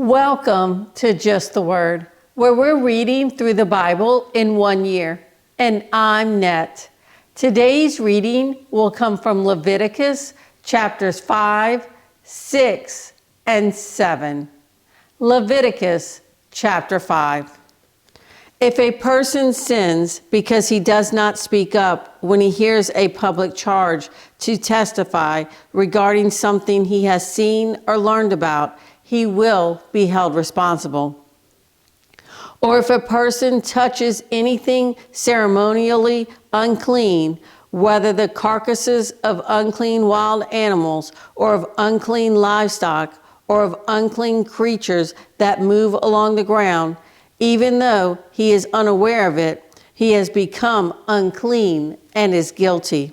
Welcome to Just the Word, where we're reading through the Bible in 1 year. And I'm Net. Today's reading will come from Leviticus chapters 5, 6, and 7. Leviticus chapter 5. If a person sins because he does not speak up when he hears a public charge to testify regarding something he has seen or learned about, he will be held responsible. Or if a person touches anything ceremonially unclean, whether the carcasses of unclean wild animals or of unclean livestock or of unclean creatures that move along the ground, even though he is unaware of it, he has become unclean and is guilty.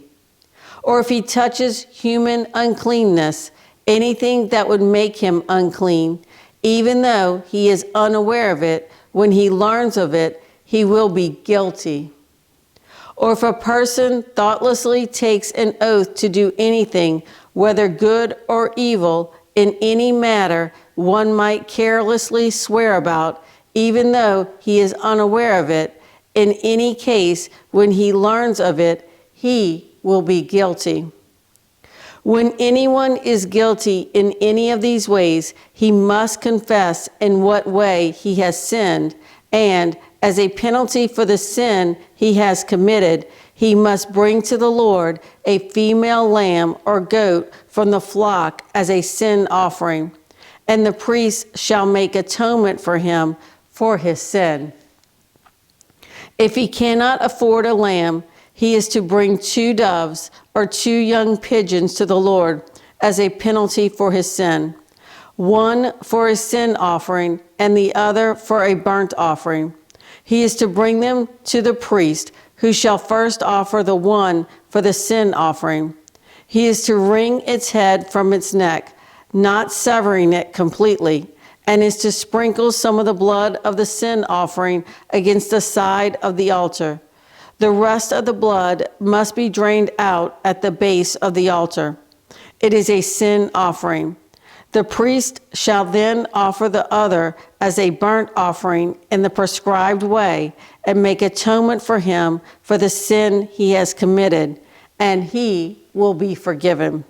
Or if he touches human uncleanness, anything that would make him unclean, even though he is unaware of it, when he learns of it, he will be guilty. Or if a person thoughtlessly takes an oath to do anything, whether good or evil, in any matter one might carelessly swear about, even though he is unaware of it, in any case, when he learns of it, he will be guilty. When anyone is guilty in any of these ways, he must confess in what way he has sinned, and as a penalty for the sin he has committed, he must bring to the Lord a female lamb or goat from the flock as a sin offering, and the priest shall make atonement for him for his sin. If he cannot afford a lamb, he is to bring 2 doves or 2 young pigeons to the Lord as a penalty for his sin, one for a sin offering and the other for a burnt offering. He is to bring them to the priest, who shall first offer the one for the sin offering. He is to wring its head from its neck, not severing it completely, and is to sprinkle some of the blood of the sin offering against the side of the altar. The rest of the blood must be drained out at the base of the altar. It is a sin offering. The priest shall then offer the other as a burnt offering in the prescribed way and make atonement for him for the sin he has committed, and he will be forgiven.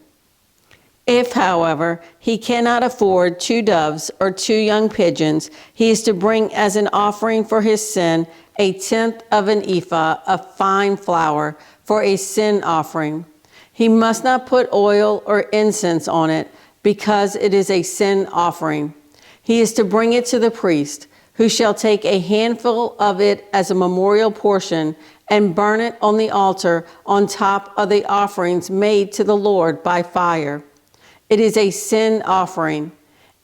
If, however, he cannot afford 2 doves or 2 young pigeons, he is to bring as an offering for his sin 1/10 of an ephah of fine flour for a sin offering. He must not put oil or incense on it, because it is a sin offering. He is to bring it to the priest, who shall take a handful of it as a memorial portion and burn it on the altar on top of the offerings made to the Lord by fire. It is a sin offering.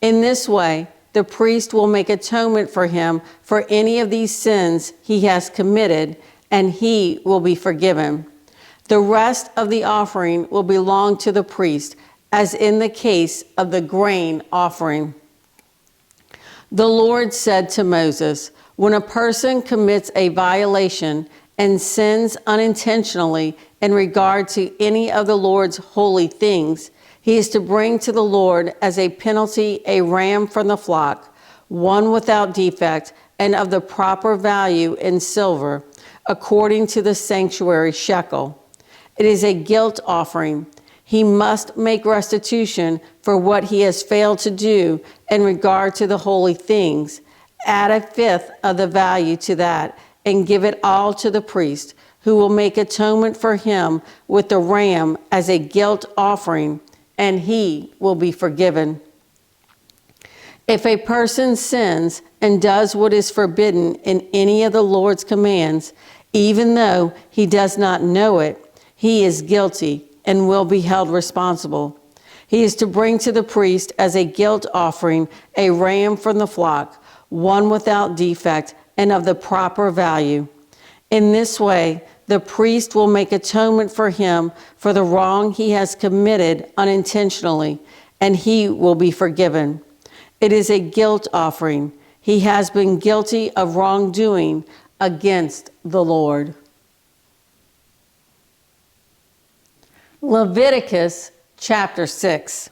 In this way, the priest will make atonement for him for any of these sins he has committed, and he will be forgiven. The rest of the offering will belong to the priest, as in the case of the grain offering. The Lord said to Moses, when a person commits a violation and sins unintentionally in regard to any of the Lord's holy things, he is to bring to the Lord as a penalty a ram from the flock, one without defect and of the proper value in silver, according to the sanctuary shekel. It is a guilt offering. He must make restitution for what he has failed to do in regard to the holy things. Add 1/5 of the value to that and give it all to the priest, who will make atonement for him with the ram as a guilt offering, and he will be forgiven. If a person sins and does what is forbidden in any of the Lord's commands, even though he does not know it, he is guilty and will be held responsible. He is to bring to the priest as a guilt offering a ram from the flock, one without defect and of the proper value. In this way, the priest will make atonement for him for the wrong he has committed unintentionally, and he will be forgiven. It is a guilt offering. He has been guilty of wrongdoing against the Lord. Leviticus chapter 6.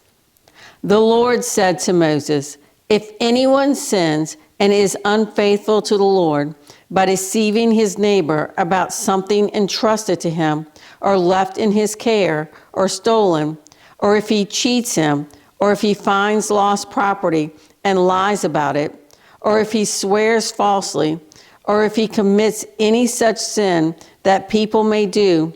The Lord said to Moses, If anyone sins and is unfaithful to the Lord by deceiving his neighbor about something entrusted to him, or left in his care, or stolen, or if he cheats him, or if he finds lost property and lies about it, or if he swears falsely, or if he commits any such sin that people may do,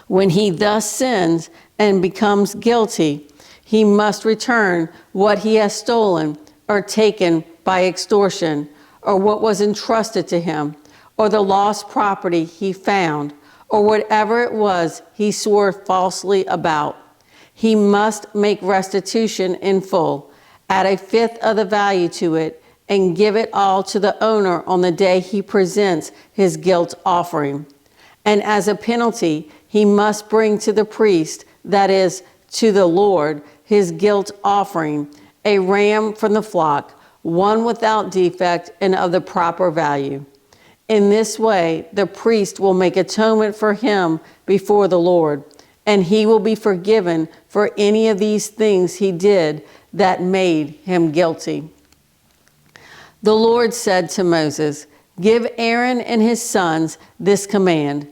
when he thus sins and becomes guilty, he must return what he has stolen or taken by extortion, or what was entrusted to him, or the lost property he found, or whatever it was he swore falsely about. He must make restitution in full, add a fifth of the value to it, and give it all to the owner on the day he presents his guilt offering. And as a penalty, he must bring to the priest, that is, to the Lord, his guilt offering, a ram from the flock, one without defect and of the proper value. In this way, the priest will make atonement for him before the Lord, and he will be forgiven for any of these things he did that made him guilty. The Lord said to Moses, "Give Aaron and his sons this command.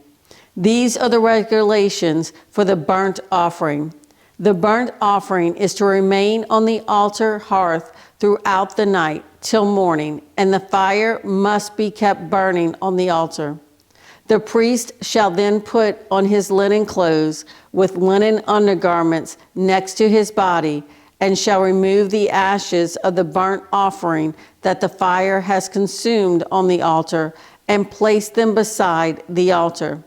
These are the regulations for the burnt offering. The burnt offering is to remain on the altar hearth throughout the night till morning, and the fire must be kept burning on the altar. The priest shall then put on his linen clothes with linen undergarments next to his body, and shall remove the ashes of the burnt offering that the fire has consumed on the altar, and place them beside the altar.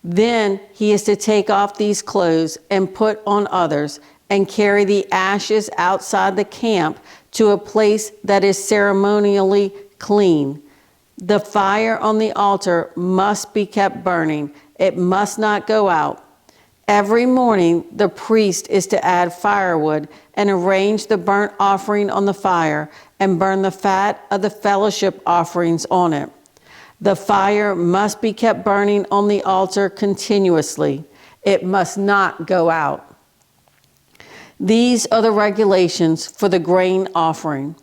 Then he is to take off these clothes and put on others, and carry the ashes outside the camp to a place that is ceremonially clean. The fire on the altar must be kept burning. It must not go out. Every morning the priest is to add firewood and arrange the burnt offering on the fire, and burn the fat of the fellowship offerings on it. The fire must be kept burning on the altar continuously. It must not go out. These are the regulations for the grain offering.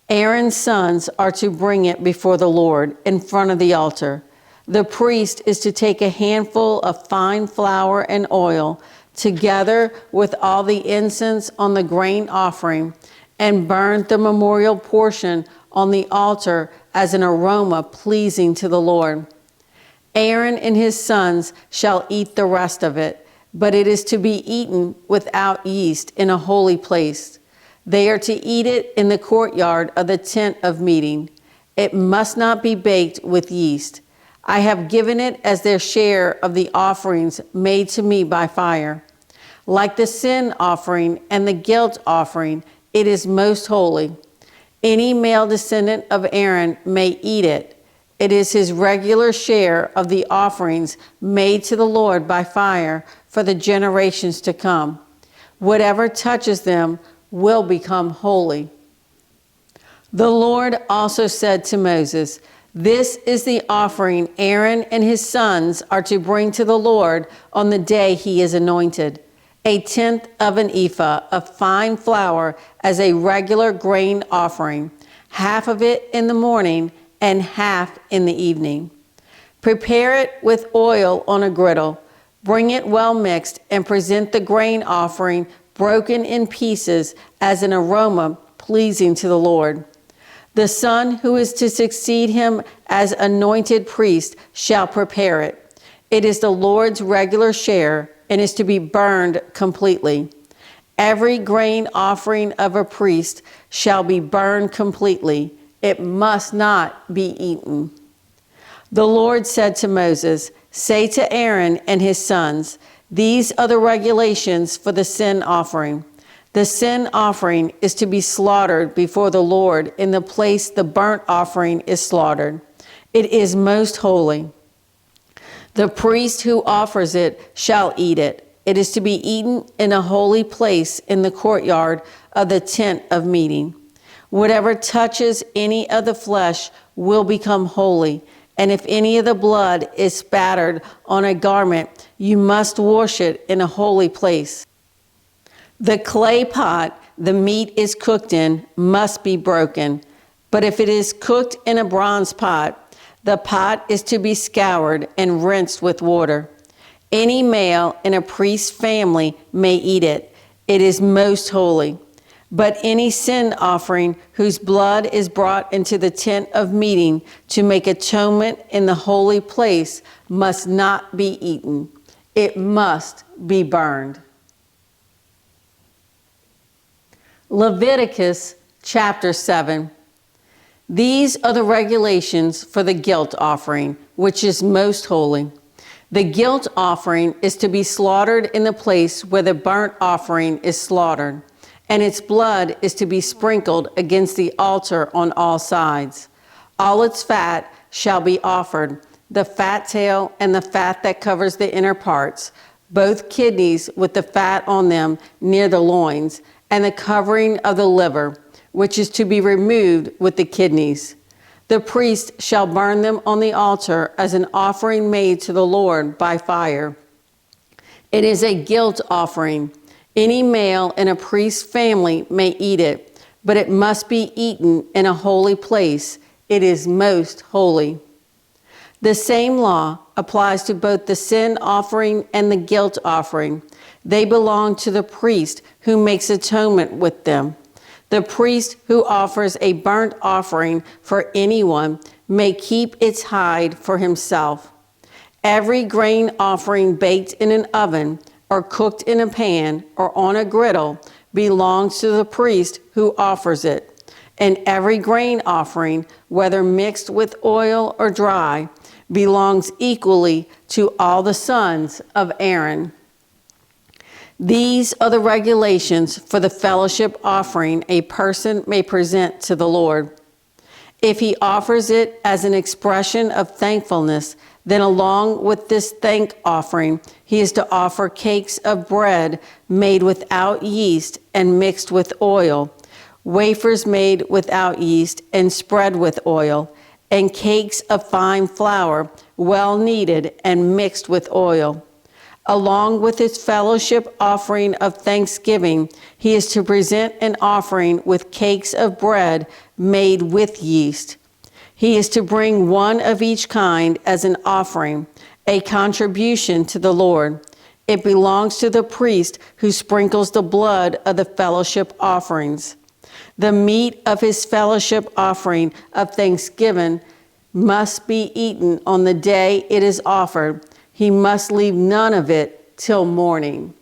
Aaron's sons are to bring it before the Lord in front of the altar. The priest is to take a handful of fine flour and oil, together with all the incense on the grain offering, and burn the memorial portion on the altar as an aroma pleasing to the Lord. Aaron and his sons shall eat the rest of it, but it is to be eaten without yeast in a holy place. They are to eat it in the courtyard of the tent of meeting. It must not be baked with yeast. I have given it as their share of the offerings made to me by fire. Like the sin offering and the guilt offering, it is most holy. Any male descendant of Aaron may eat it. It is his regular share of the offerings made to the Lord by fire for the generations to come. Whatever touches them will become holy. The Lord also said to Moses, "This is the offering Aaron and his sons are to bring to the Lord on the day he is anointed: 1/10 of an ephah of fine flour as a regular grain offering, half of it in the morning and half in the evening. Prepare it with oil on a griddle. Bring it well mixed, and present the grain offering broken in pieces as an aroma pleasing to the Lord. The son who is to succeed him as anointed priest shall prepare it. It is the Lord's regular share, and is to be burned completely. Every grain offering of a priest shall be burned completely. It must not be eaten." The Lord said to Moses, "Say to Aaron and his sons, these are the regulations for the sin offering. The sin offering is to be slaughtered before the Lord in the place the burnt offering is slaughtered. It is most holy. The priest who offers it shall eat it. It is to be eaten in a holy place in the courtyard of the tent of meeting. Whatever touches any of the flesh will become holy, and if any of the blood is spattered on a garment, you must wash it in a holy place. The clay pot the meat is cooked in must be broken. But if it is cooked in a bronze pot, the pot is to be scoured and rinsed with water. Any male in a priest's family may eat it. It is most holy. But any sin offering whose blood is brought into the tent of meeting to make atonement in the holy place must not be eaten. It must be burned. Leviticus chapter 7. These are the regulations for the guilt offering, which is most holy. The guilt offering is to be slaughtered in the place where the burnt offering is slaughtered, and its blood is to be sprinkled against the altar on all sides. All its fat shall be offered, the fat tail and the fat that covers the inner parts, both kidneys with the fat on them near the loins, and the covering of the liver, which is to be removed with the kidneys. The priest shall burn them on the altar as an offering made to the Lord by fire. It is a guilt offering. Any male in a priest's family may eat it, but it must be eaten in a holy place. It is most holy. The same law applies to both the sin offering and the guilt offering. They belong to the priest who makes atonement with them. The priest who offers a burnt offering for anyone may keep its hide for himself. Every grain offering baked in an oven or cooked in a pan or on a griddle belongs to the priest who offers it. And every grain offering, whether mixed with oil or dry, belongs equally to all the sons of Aaron. These are the regulations for the fellowship offering a person may present to the Lord. If he offers it as an expression of thankfulness, then along with this thank offering, he is to offer cakes of bread made without yeast and mixed with oil, wafers made without yeast and spread with oil, and cakes of fine flour, well kneaded and mixed with oil. Along with his fellowship offering of thanksgiving, he is to present an offering with cakes of bread made with yeast. He is to bring one of each kind as an offering, a contribution to the Lord. It belongs to the priest who sprinkles the blood of the fellowship offerings. The meat of his fellowship offering of thanksgiving must be eaten on the day it is offered. He must leave none of it till morning.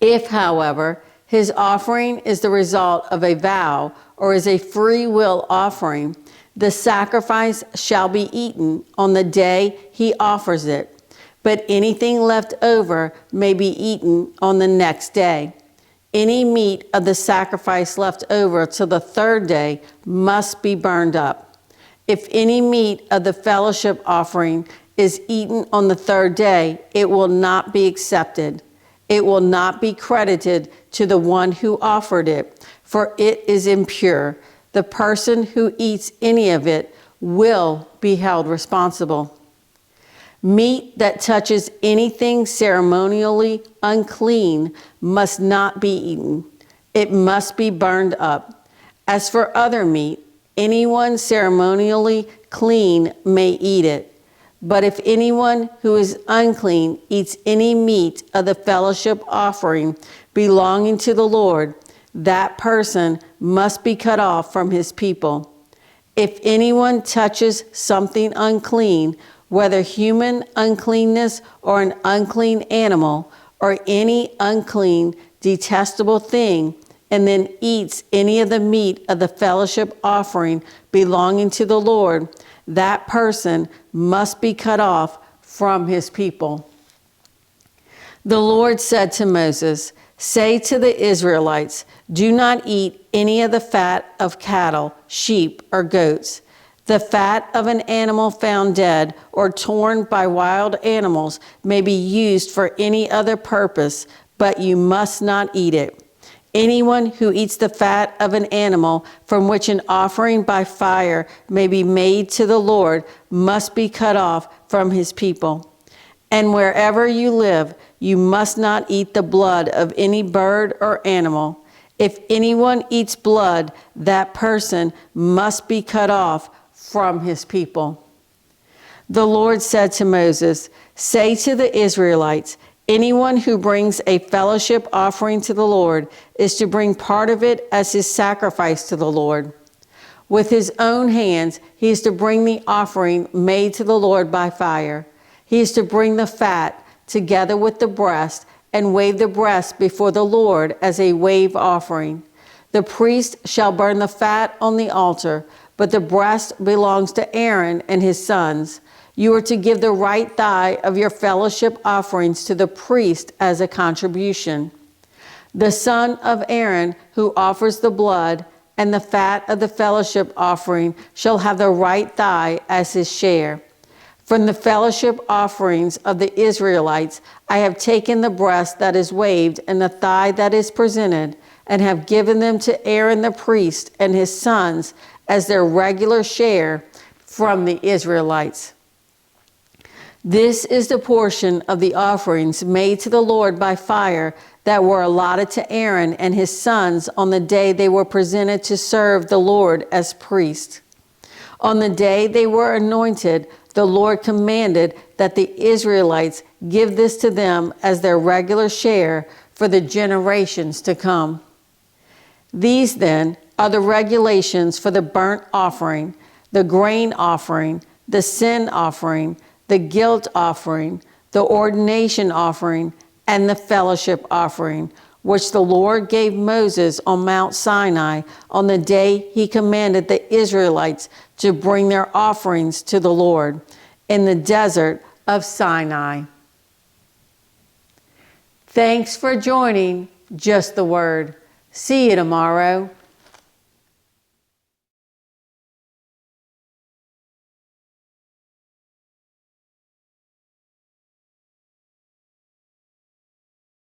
If, however, his offering is the result of a vow or is a free will offering, the sacrifice shall be eaten on the day he offers it, but anything left over may be eaten on the next day. Any meat of the sacrifice left over till the third day must be burned up. If any meat of the fellowship offering is eaten on the third day, it will not be accepted. It will not be credited to the one who offered it, for it is impure. The person who eats any of it will be held responsible. Meat that touches anything ceremonially unclean must not be eaten. It must be burned up. As for other meat, anyone ceremonially clean may eat it. But if anyone who is unclean eats any meat of the fellowship offering belonging to the Lord, that person must be cut off from his people. If anyone touches something unclean, whether human uncleanness or an unclean animal or any unclean, detestable thing, and then eats any of the meat of the fellowship offering belonging to the Lord, that person must be cut off from his people. The Lord said to Moses, "Say to the Israelites, do not eat any of the fat of cattle, sheep, or goats. The fat of an animal found dead or torn by wild animals may be used for any other purpose, but you must not eat it. Anyone who eats the fat of an animal from which an offering by fire may be made to the Lord must be cut off from his people. And wherever you live, you must not eat the blood of any bird or animal. If anyone eats blood, that person must be cut off from his people. The Lord said to Moses, "Say to the Israelites, anyone who brings a fellowship offering to the Lord is to bring part of it as his sacrifice to the Lord. With his own hands, he is to bring the offering made to the Lord by fire. He is to bring the fat together with the breast and wave the breast before the Lord as a wave offering. The priest shall burn the fat on the altar, but the breast belongs to Aaron and his sons. You are to give the right thigh of your fellowship offerings to the priest as a contribution. The son of Aaron who offers the blood and the fat of the fellowship offering shall have the right thigh as his share. From the fellowship offerings of the Israelites, I have taken the breast that is waved and the thigh that is presented, and have given them to Aaron the priest and his sons as their regular share from the Israelites. This is the portion of the offerings made to the Lord by fire that were allotted to Aaron and his sons on the day they were presented to serve the Lord as priests. On the day they were anointed, the Lord commanded that the Israelites give this to them as their regular share for the generations to come. These then are the regulations for the burnt offering, the grain offering, the sin offering, the guilt offering, the ordination offering, and the fellowship offering, which the Lord gave Moses on Mount Sinai on the day he commanded the Israelites to bring their offerings to the Lord in the desert of Sinai. Thanks for joining Just the Word. See you tomorrow.